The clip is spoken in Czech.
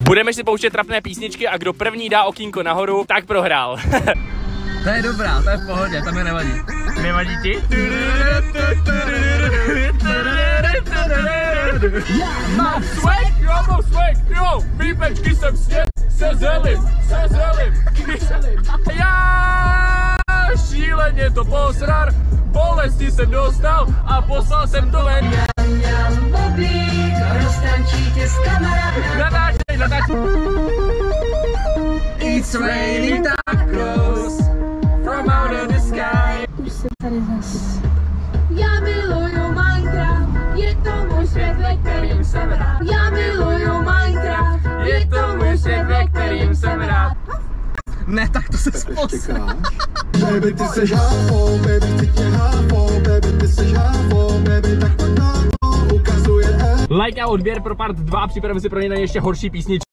Budeme si pouštět trapné písničky a kdo první dá okýnko nahoru, tak prohrál. To je dobrá, to je v pohodě, to mi nevadí. Nevadí ti? Mám swag, jo, výpečky jsem snět, se zelim. Já šíleně to posrar, bolesti jsem dostal a poslal jsem to ven. Natáčej. It's raining tacos from out of the sky. Už jsem tady zas. Já miluju Minecraft, je to můj svět, ve kterým jsem rád. Já miluju Minecraft, je to můj svět, ve kterým jsem rád. Ne, tak to se spolsá. Baby, ty seš háfo, baby, ty tě háfo, baby, ty seš háfo, baby, tak to ukazuje. Like a odběr pro part 2, připravím si pro něj ještě horší písničky.